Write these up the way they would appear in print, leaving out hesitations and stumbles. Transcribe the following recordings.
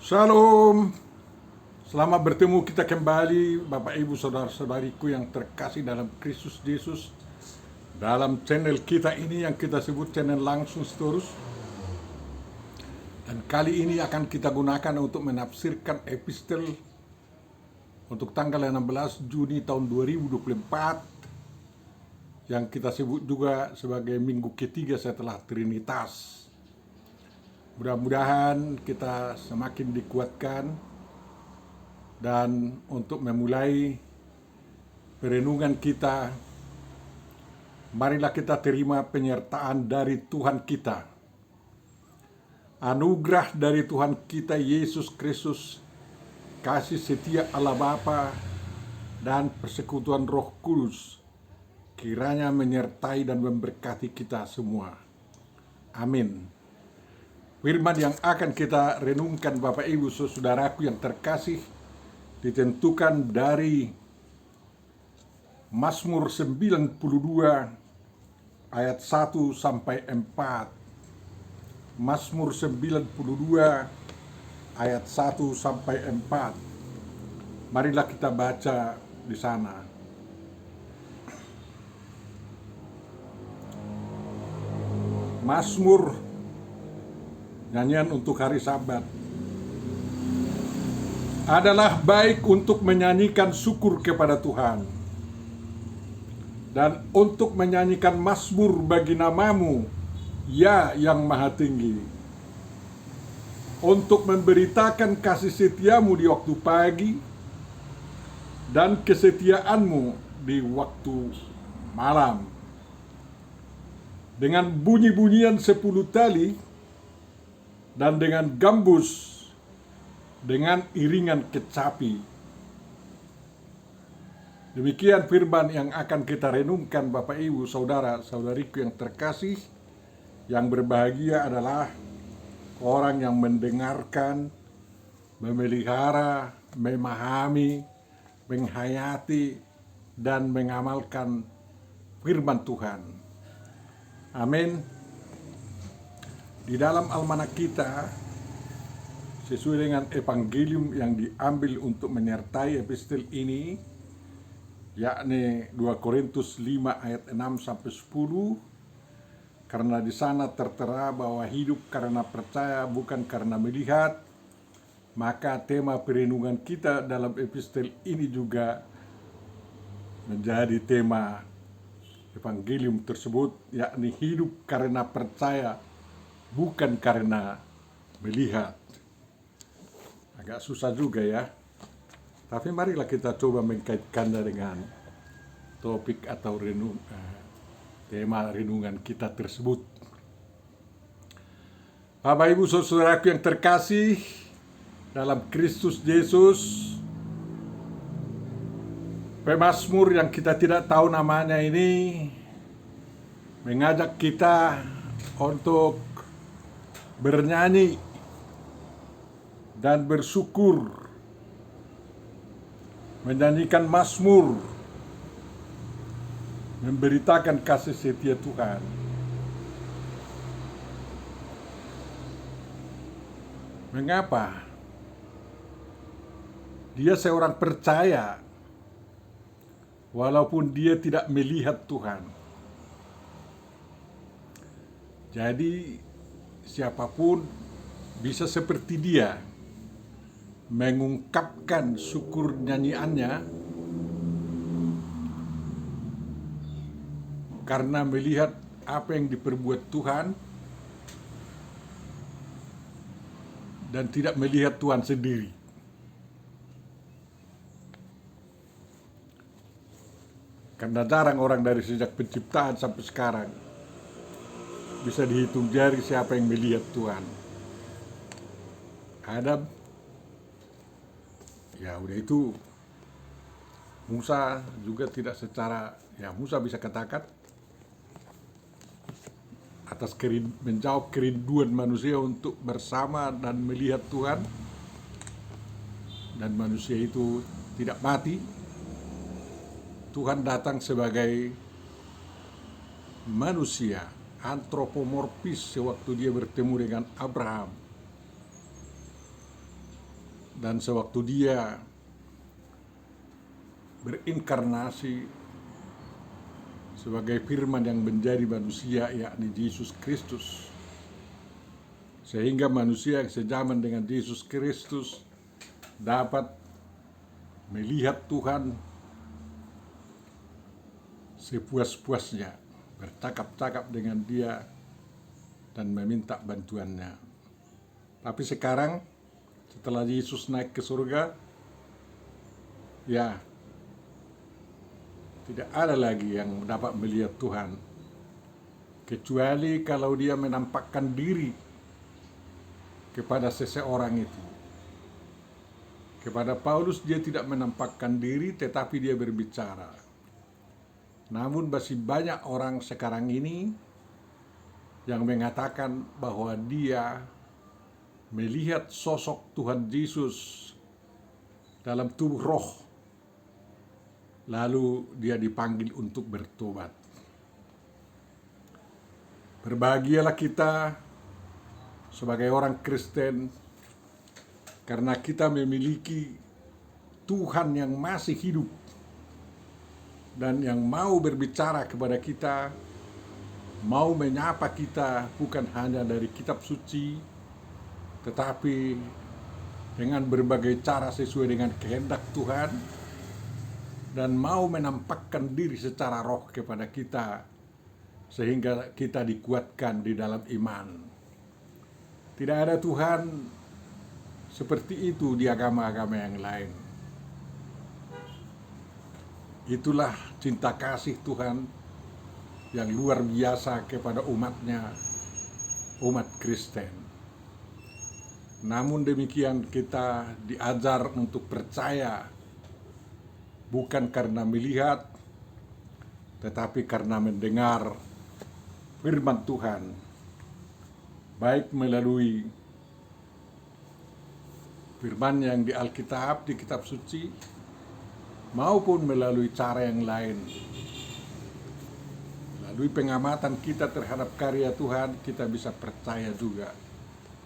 Shalom, selamat bertemu kita kembali Bapak Ibu Saudara-saudariku yang terkasih dalam Kristus Yesus. Dalam channel kita ini yang kita sebut channel langsung terus. Dan kali ini akan kita gunakan untuk menafsirkan epistel untuk tanggal 16 Juni tahun 2024 yang kita sebut juga sebagai minggu ketiga setelah Trinitas. Mudah-mudahan kita semakin dikuatkan, dan untuk memulai perenungan kita, marilah kita terima penyertaan dari Tuhan kita. Anugerah dari Tuhan kita Yesus Kristus, kasih setia Allah Bapa, dan persekutuan Roh Kudus kiranya menyertai dan memberkati kita semua. Amin. Firman yang akan kita renungkan Bapak Ibu Saudaraku yang terkasih ditentukan dari Mazmur 92 ayat 1 sampai 4. Mazmur 92 ayat 1 sampai 4. Marilah kita baca di sana. Mazmur, nyanyian untuk hari Sabat. Adalah baik untuk menyanyikan syukur kepada Tuhan dan untuk menyanyikan mazmur bagi namamu, ya yang maha tinggi, untuk memberitakan kasih setiamu di waktu pagi dan kesetiaanmu di waktu malam. Dengan bunyi-bunyian 10 tali dan dengan gambus, dengan iringan kecapi. Demikian firman yang akan kita renungkan Bapak Ibu Saudara-saudariku yang terkasih. Yang berbahagia adalah orang yang mendengarkan, memelihara, memahami, menghayati, dan mengamalkan firman Tuhan. Amin. Di dalam almanak kita, sesuai dengan evangelium yang diambil untuk menyertai epistel ini, yakni 2 Korintus 5 ayat 6 sampai 10, karena di sana tertera bahwa hidup karena percaya bukan karena melihat, maka tema perenungan kita dalam epistel ini juga menjadi tema evangelium tersebut, yakni hidup karena percaya bukan karena melihat. Agak susah juga ya. Tapi marilah kita coba mengkaitkannya dengan topik atau tema renungan kita tersebut. Bapak Ibu Saudaraku yang terkasih dalam Kristus Yesus, pemazmur yang kita tidak tahu namanya ini mengajak kita untuk bernyanyi dan bersyukur, menyanyikan mazmur, memberitakan kasih setia Tuhan. Mengapa? Dia seorang percaya walaupun dia tidak melihat Tuhan. Jadi siapapun bisa seperti dia mengungkapkan syukur nyanyiannya karena melihat apa yang diperbuat Tuhan dan tidak melihat Tuhan sendiri. Karena jarang orang dari sejak penciptaan sampai sekarang bisa dihitung jari siapa yang melihat Tuhan. Adam, ya udah itu. Musa juga tidak secara, ya Musa bisa katakan atas menjawab kerinduan manusia untuk bersama dan melihat Tuhan, dan manusia itu tidak mati. Tuhan datang sebagai manusia antropomorfis sewaktu dia bertemu dengan Abraham. Dan sewaktu dia berinkarnasi sebagai firman yang menjadi manusia, yakni Yesus Kristus, sehingga manusia yang sejaman dengan Yesus Kristus dapat melihat Tuhan sepuas-puasnya, bercakap-cakap dengan dia dan meminta bantuannya. Tapi sekarang setelah Yesus naik ke surga, ya tidak ada lagi yang dapat melihat Tuhan, kecuali kalau dia menampakkan diri kepada seseorang itu. Kepada Paulus dia tidak menampakkan diri, tetapi dia berbicara. Namun masih banyak orang sekarang ini yang mengatakan bahwa dia melihat sosok Tuhan Yesus dalam tubuh roh, lalu dia dipanggil untuk bertobat. Berbahagialah kita sebagai orang Kristen, karena kita memiliki Tuhan yang masih hidup dan yang mau berbicara kepada kita, mau menyapa kita bukan hanya dari kitab suci, tetapi dengan berbagai cara sesuai dengan kehendak Tuhan, dan mau menampakkan diri secara roh kepada kita sehingga kita dikuatkan di dalam iman. Tidak ada Tuhan seperti itu di agama-agama yang lain. Itulah cinta kasih Tuhan yang luar biasa kepada umatnya, umat Kristen. Namun demikian kita diajar untuk percaya, bukan karena melihat, tetapi karena mendengar firman Tuhan, baik melalui firman yang di Alkitab, di kitab suci, maupun melalui cara yang lain. Melalui pengamatan kita terhadap karya Tuhan, kita bisa percaya juga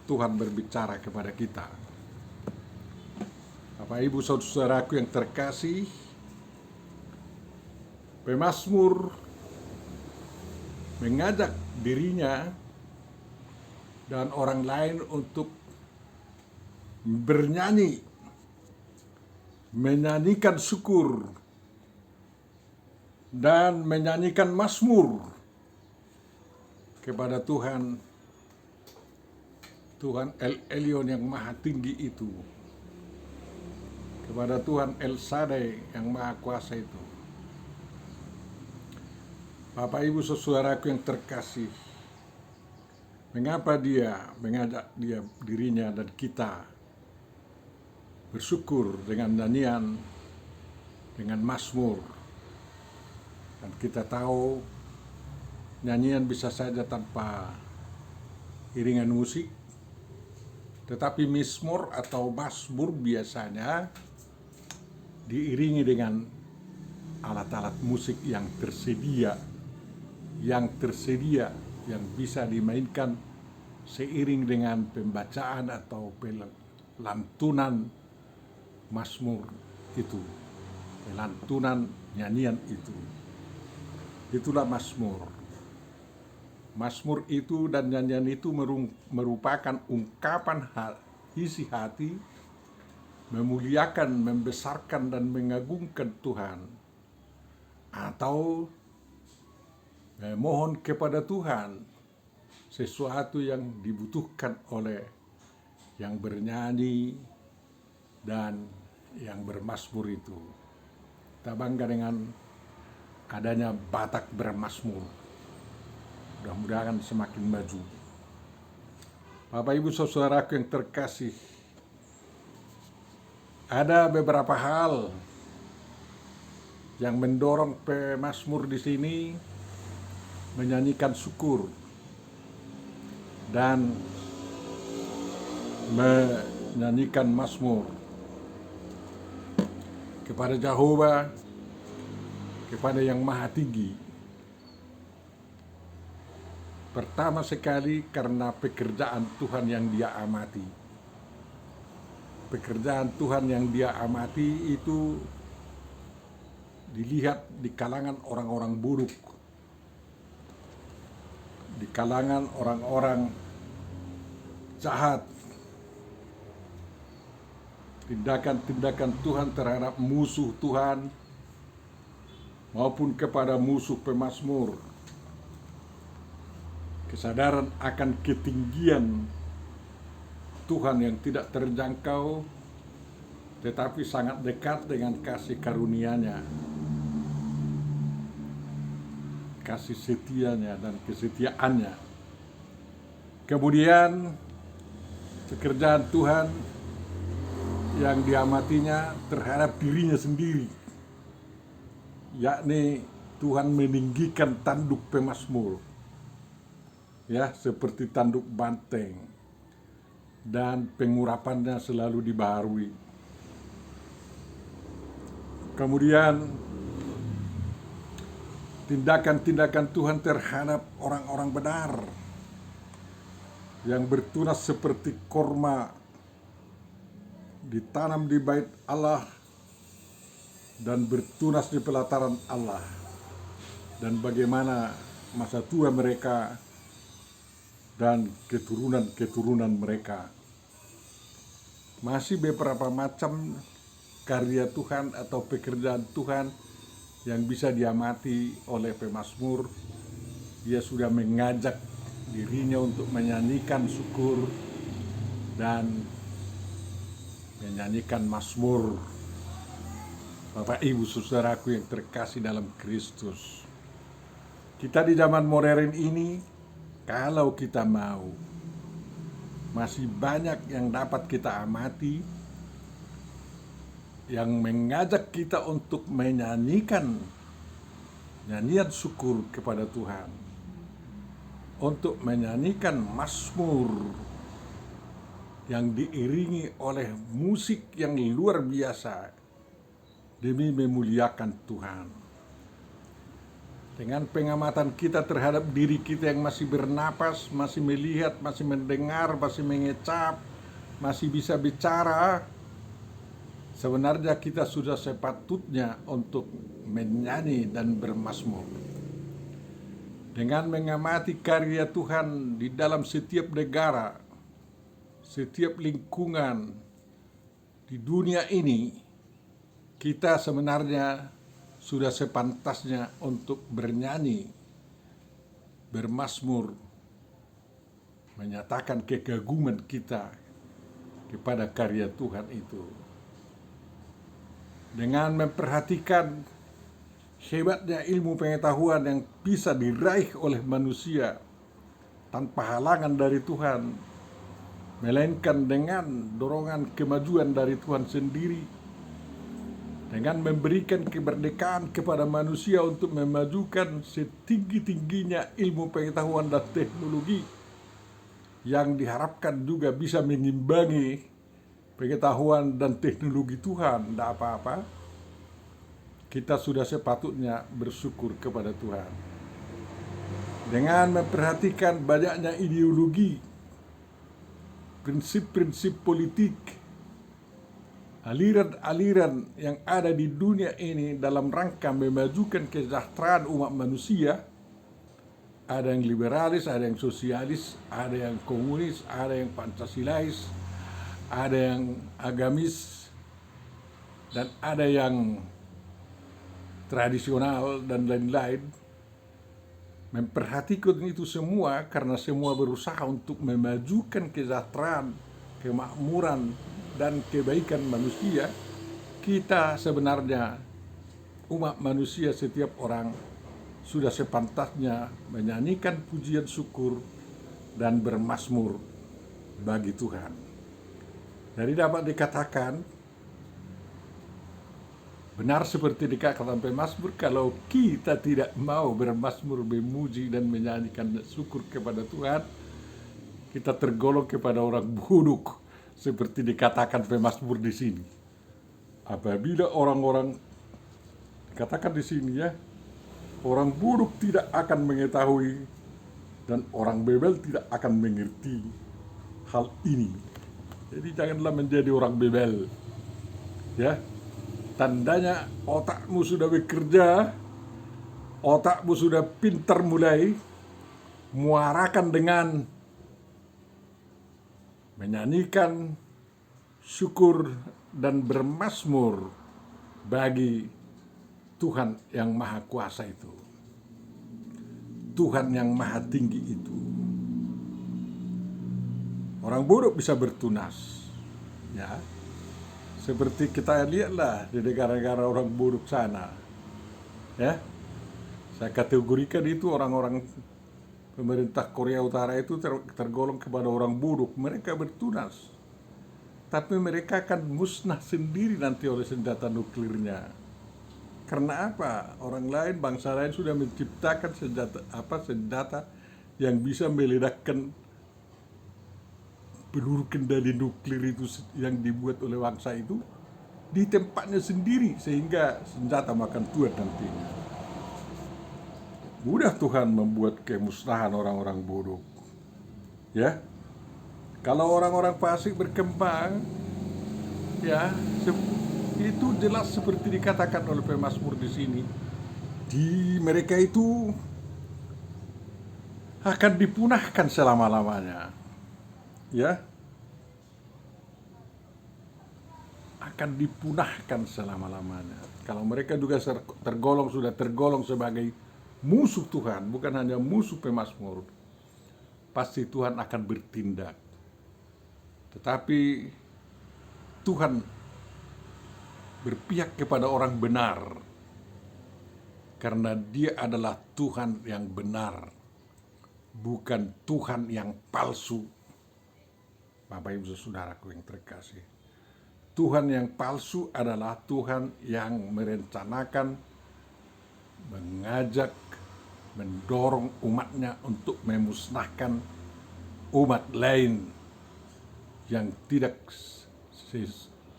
Tuhan berbicara kepada kita. Bapak Ibu saudaraku yang terkasih, pemazmur mengajak dirinya dan orang lain untuk bernyanyi, menyanyikan syukur, dan menyanyikan mazmur kepada Tuhan, Tuhan El Elyon yang maha tinggi itu, kepada Tuhan El Shaddai yang maha kuasa itu. Bapak Ibu saudaraku yang terkasih, mengapa dia mengajak dirinya dan kita bersyukur dengan nyanyian, dengan mazmur? Dan kita tahu nyanyian bisa saja tanpa iringan musik, tetapi mazmur atau mazmur biasanya diiringi dengan alat-alat musik yang tersedia, yang bisa dimainkan seiring dengan pembacaan atau lantunan mazmur itu, lantunan nyanyian itu. Itulah mazmur. Mazmur itu dan nyanyian itu merupakan ungkapan isi hati, memuliakan, membesarkan, dan mengagungkan Tuhan, atau memohon kepada Tuhan sesuatu yang dibutuhkan oleh yang bernyanyi dan yang bermazmur itu. Kita bangga dengan adanya Batak bermazmur. Mudah-mudahan semakin maju. Bapak Ibu saudaraku yang terkasih, ada beberapa hal yang mendorong pemazmur di sini menyanyikan syukur dan menyanyikan mazmur kepada Jehovah, kepada yang maha tinggi. Pertama sekali karena pekerjaan Tuhan yang dia amati. pekerjaan Tuhan yang dia amati itu dilihat di kalangan orang-orang buruk, di kalangan orang-orang jahat, tindakan-tindakan Tuhan terhadap musuh Tuhan maupun kepada musuh pemazmur. Kesadaran akan ketinggian Tuhan yang tidak terjangkau tetapi sangat dekat dengan kasih karunia-Nya, kasih setianya dan kesetiaannya. Kemudian pekerjaan Tuhan yang diamatinya terhadap dirinya sendiri, yakni Tuhan meninggikan tanduk pemazmur, ya, seperti tanduk banteng, dan pengurapannya selalu dibaharui. Kemudian tindakan-tindakan Tuhan terhadap orang-orang benar yang bertunas seperti korma ditanam di bait Allah dan bertunas di pelataran Allah, dan bagaimana masa tua mereka dan keturunan-keturunan mereka. Masih beberapa macam karya Tuhan atau pekerjaan Tuhan yang bisa diamati oleh pemazmur. Dia sudah mengajak dirinya untuk menyanyikan syukur dan menyanyikan mazmur. Bapak Ibu saudaraku yang terkasih dalam Kristus, kita di zaman modern ini, kalau kita mau, masih banyak yang dapat kita amati yang mengajak kita untuk menyanyikan nyanyian syukur kepada Tuhan, untuk menyanyikan mazmur yang diiringi oleh musik yang luar biasa demi memuliakan Tuhan. Dengan pengamatan kita terhadap diri kita yang masih bernapas, masih melihat, masih mendengar, masih mengecap, masih bisa bicara, sebenarnya kita sudah sepatutnya untuk menyanyi dan bermazmur. Dengan mengamati karya Tuhan di dalam setiap negara, setiap lingkungan di dunia ini, kita sebenarnya sudah sepantasnya untuk bernyanyi, bermazmur, menyatakan kekaguman kita kepada karya Tuhan itu. Dengan memperhatikan hebatnya ilmu pengetahuan yang bisa diraih oleh manusia tanpa halangan dari Tuhan, melainkan dengan dorongan kemajuan dari Tuhan sendiri, dengan memberikan kemerdekaan kepada manusia untuk memajukan setinggi-tingginya ilmu pengetahuan dan teknologi yang diharapkan juga bisa mengimbangi pengetahuan dan teknologi Tuhan. Tidak apa-apa, kita sudah sepatutnya bersyukur kepada Tuhan. Dengan memperhatikan banyaknya ideologi, prinsip-prinsip politik, aliran-aliran yang ada di dunia ini dalam rangka memajukan kesejahteraan umat manusia, ada yang liberalis, ada yang sosialis, ada yang komunis, ada yang pancasilais, ada yang agamis, dan ada yang tradisional dan lain-lain. Memperhatikan itu semua karena semua berusaha untuk memajukan kesejahteraan, kemakmuran, dan kebaikan manusia. Kita sebenarnya, umat manusia, setiap orang sudah sepantasnya menyanyikan pujian syukur dan bermazmur bagi Tuhan. Jadi dapat dikatakan benar seperti dikatakan pemazmur, kalau kita tidak mau bermazmur, memuji dan menyanyikan syukur kepada Tuhan, kita tergolong kepada orang buruk, seperti dikatakan pemazmur di sini. Apabila orang-orang dikatakan di sini, ya, orang buruk tidak akan mengetahui dan orang bebel tidak akan mengerti hal ini. Jadi janganlah menjadi orang bebel. Ya, tandanya otakmu sudah bekerja, otakmu sudah pintar mulai muarakan dengan menyanyikan syukur dan bermazmur bagi Tuhan yang Maha Kuasa itu, Tuhan yang Maha Tinggi itu. Orang bodoh bisa bertunas, ya, seperti kita lihatlah di negara-negara orang bodoh sana, ya. Saya kategorikan itu orang-orang pemerintah Korea Utara itu tergolong kepada orang bodoh. Mereka bertunas, tapi mereka akan musnah sendiri nanti oleh senjata nuklirnya. Karena apa? Orang lain, bangsa lain sudah menciptakan senjata yang bisa meledakkan peluru kendali nuklir itu yang dibuat oleh bangsa itu di tempatnya sendiri, sehingga senjata makan tuan nantinya. Mudah Tuhan membuat kemusnahan orang-orang bodoh. Ya, kalau orang-orang fasik berkembang, ya, itu jelas seperti dikatakan oleh pemazmur di sini. Di mereka itu akan dipunahkan selama-lamanya. Ya, akan dipunahkan selama-lamanya. Kalau mereka juga sudah tergolong sebagai musuh Tuhan, bukan hanya musuh pemazmur, pasti Tuhan akan bertindak. Tetapi Tuhan berpihak kepada orang benar, karena Dia adalah Tuhan yang benar, bukan Tuhan yang palsu. Bapak Ibu Saudaraku yang terkasih, Tuhan yang palsu adalah Tuhan yang merencanakan, mengajak, mendorong umatnya untuk memusnahkan umat lain yang tidak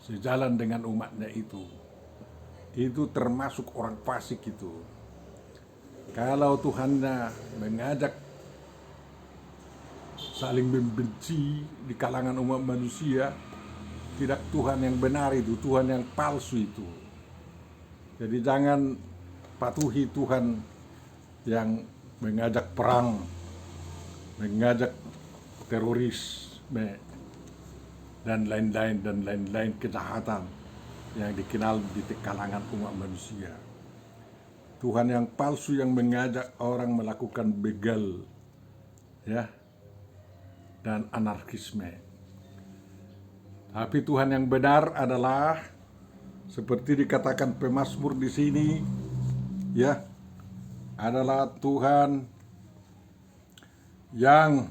sejalan dengan umatnya itu. Itu termasuk orang fasik itu. Kalau Tuhannya mengajak saling membenci di kalangan umat manusia, tidak Tuhan yang benar itu, Tuhan yang palsu itu. Jadi jangan patuhi Tuhan yang mengajak perang, mengajak terorisme, dan lain-lain kejahatan yang dikenal di kalangan umat manusia. Tuhan yang palsu yang mengajak orang melakukan begal, ya, dan anarkisme. Tapi Tuhan yang benar adalah seperti dikatakan pemazmur di sini, ya, adalah Tuhan yang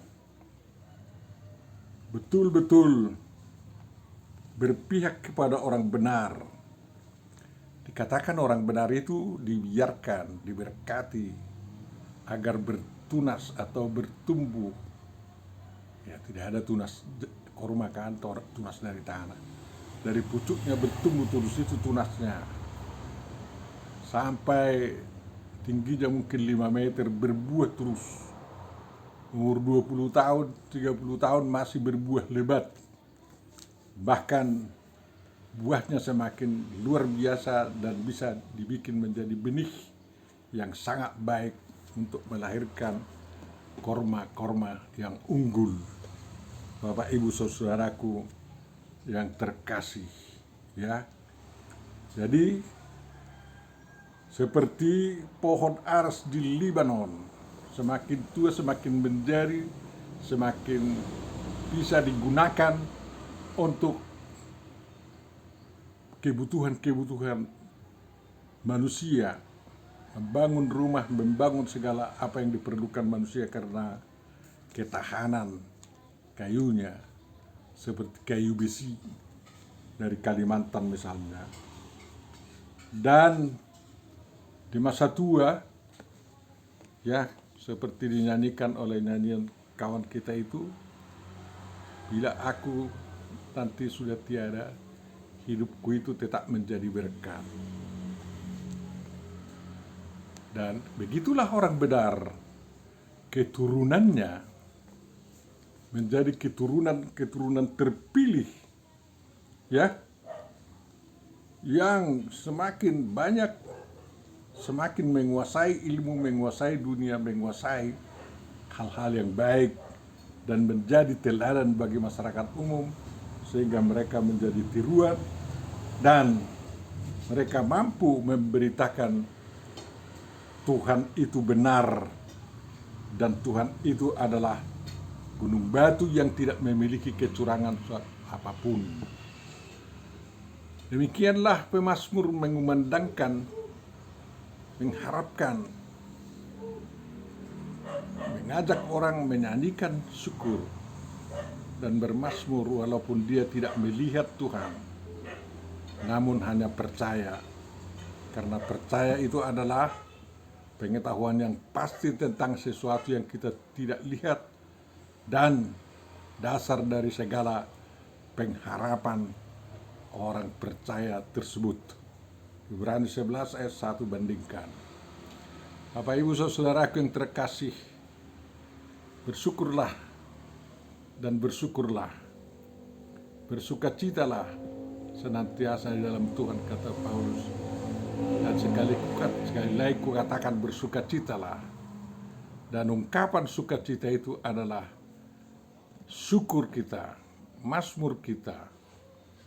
betul-betul berpihak kepada orang benar. Dikatakan orang benar itu dibiarkan, diberkati agar bertunas atau bertumbuh. Ya, tidak ada tunas korma kantor, tunas dari tanah. Dari pucuknya bertumbuh terus itu tunasnya. Sampai tingginya mungkin 5 meter, berbuah terus. Umur 20 tahun, 30 tahun masih berbuah lebat. Bahkan buahnya semakin luar biasa dan bisa dibikin menjadi benih yang sangat baik untuk melahirkan korma-korma yang unggul. Bapak Ibu Saudaraku yang terkasih, ya. Jadi seperti pohon aras di Libanon, semakin tua semakin menjadi, semakin bisa digunakan untuk kebutuhan manusia, membangun rumah, membangun segala apa yang diperlukan manusia karena ketahanan kayunya, seperti kayu besi dari Kalimantan misalnya. Dan di masa tua, ya, seperti dinyanyikan oleh nyanyian kawan kita itu, bila aku nanti sudah tiada, hidupku itu tetap menjadi berkat. Dan begitulah orang benar, keturunannya menjadi keturunan terpilih, ya, yang semakin banyak, semakin menguasai ilmu, menguasai dunia, menguasai hal-hal yang baik, dan menjadi teladan bagi masyarakat umum, sehingga mereka menjadi tiruan dan mereka mampu memberitakan Tuhan itu benar, dan Tuhan itu adalah gunung batu yang tidak memiliki kecurangan apapun. Demikianlah pemazmur mengumandangkan, mengharapkan, mengajak orang menyanyikan syukur dan bermazmur walaupun dia tidak melihat Tuhan, namun hanya percaya. Karena percaya itu adalah pengetahuan yang pasti tentang sesuatu yang kita tidak lihat dan dasar dari segala pengharapan orang percaya tersebut. Ibrani 11 ayat 1 bandingkan. Bapak Ibu Saudaraku yang terkasih, bersyukurlah dan bersukacitalah senantiasa di dalam Tuhan, kata Paulus. Dan sekali lagi kukatakan bersukacitalah. Dan ungkapan sukacita itu adalah syukur kita, mazmur kita.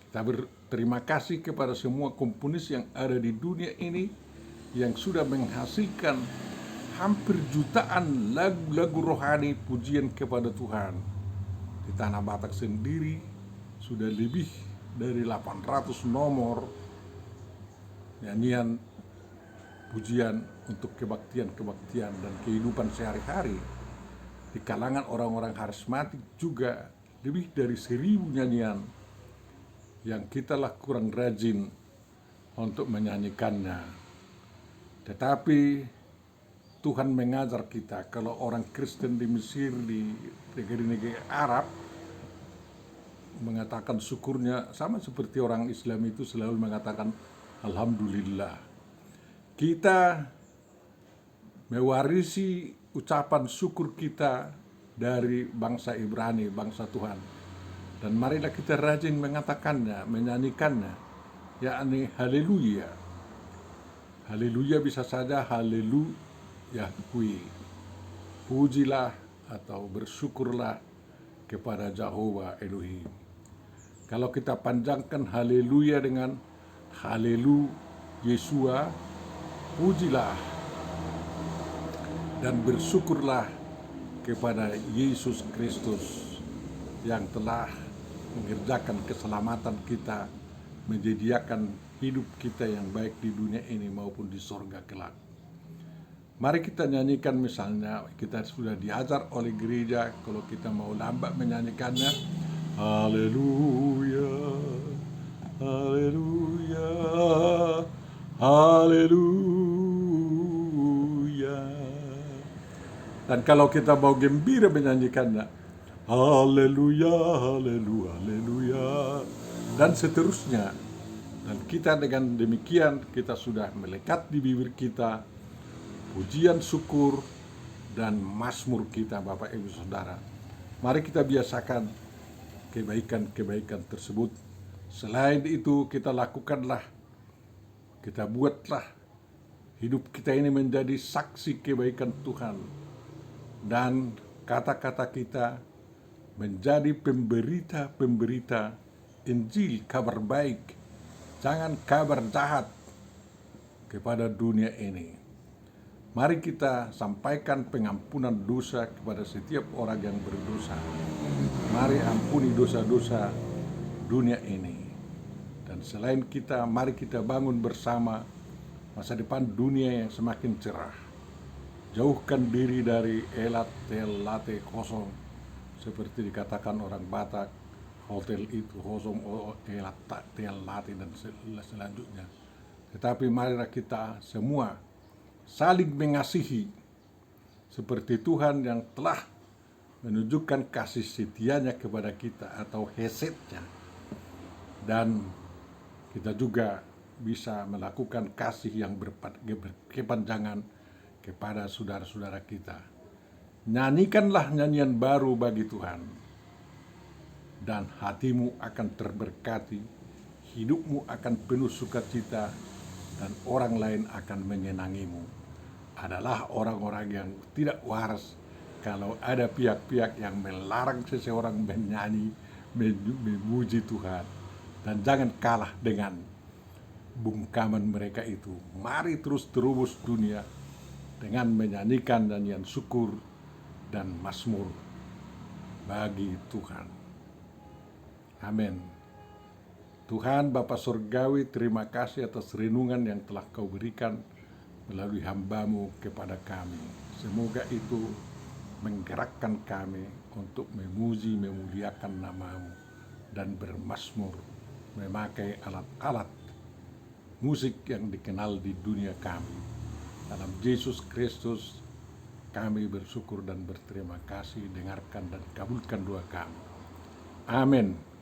Kita berterima kasih kepada semua komponis yang ada di dunia ini yang sudah menghasilkan hampir jutaan lagu-lagu rohani pujian kepada Tuhan. Di Tanah Batak sendiri sudah lebih dari 800 nomor nyanyian pujian untuk kebaktian dan kehidupan sehari-hari. Di kalangan orang-orang karismatik juga lebih dari 1000 nyanyian yang kita kurang rajin untuk menyanyikannya. Tetapi Tuhan mengajar kita, kalau orang Kristen di Mesir, di negeri-negeri Arab, mengatakan syukurnya sama seperti orang Islam itu selalu mengatakan Alhamdulillah. Kita mewarisi ucapan syukur kita dari bangsa Ibrani, bangsa Tuhan. Dan marilah kita rajin mengatakannya, menyanyikannya, yakni haleluya. Haleluya bisa saja haleluya kui. Pujilah atau bersyukurlah kepada Jehovah Elohim. Kalau kita panjangkan haleluya dengan Haleluya Yesua, pujilah dan bersyukurlah kepada Yesus Kristus yang telah mengerjakan keselamatan kita, menyediakan hidup kita yang baik di dunia ini maupun di sorga kelak. Mari kita nyanyikan, misalnya kita sudah diajar oleh gereja, kalau kita mau lambat menyanyikannya, haleluya, haleluya, haleluya. Dan kalau kita mau gembira menyanyikannya, haleluya, haleluya, haleluya, dan seterusnya. Dan kita dengan demikian, kita sudah melekat di bibir kita pujian syukur dan mazmur kita, Bapak Ibu Saudara. Mari kita biasakan kebaikan-kebaikan tersebut. Selain itu, kita lakukanlah, kita buatlah hidup kita ini menjadi saksi kebaikan Tuhan, dan kata-kata kita menjadi pemberita Injil, kabar baik, jangan kabar jahat kepada dunia ini. Mari kita sampaikan pengampunan dosa kepada setiap orang yang berdosa. Mari ampuni dosa-dosa dunia ini. Dan selain kita, mari kita bangun bersama masa depan dunia yang semakin cerah. Jauhkan diri dari elat tel late kosong, seperti dikatakan orang Batak, hotel itu kosong, elat tel late dan selanjutnya. Tetapi marilah kita semua saling mengasihi seperti Tuhan yang telah menunjukkan kasih setianya kepada kita atau hesednya, dan kita juga bisa melakukan kasih yang berkepanjangan kepada saudara-saudara kita. Nyanyikanlah nyanyian baru bagi Tuhan. dan hatimu akan terberkati, hidupmu akan penuh sukacita, dan orang lain akan menyenangimu. Adalah orang-orang yang tidak waras kalau ada pihak-pihak yang melarang seseorang menyanyi, memuji Tuhan. Dan jangan kalah dengan bungkaman mereka itu. Mari terus terubus dunia dengan menyanyikan nyanyian syukur dan mazmur bagi Tuhan. Amin. Tuhan Bapa Surgawi, terima kasih atas renungan yang telah Kau berikan melalui hamba-Mu kepada kami. Semoga itu menggerakkan kami untuk memuji, memuliakan nama-Mu dan bermazmur, memakai alat-alat musik yang dikenal di dunia kami. Dalam Yesus Kristus kami bersyukur dan berterima kasih. Dengarkan dan kabulkan doa kami. Amin.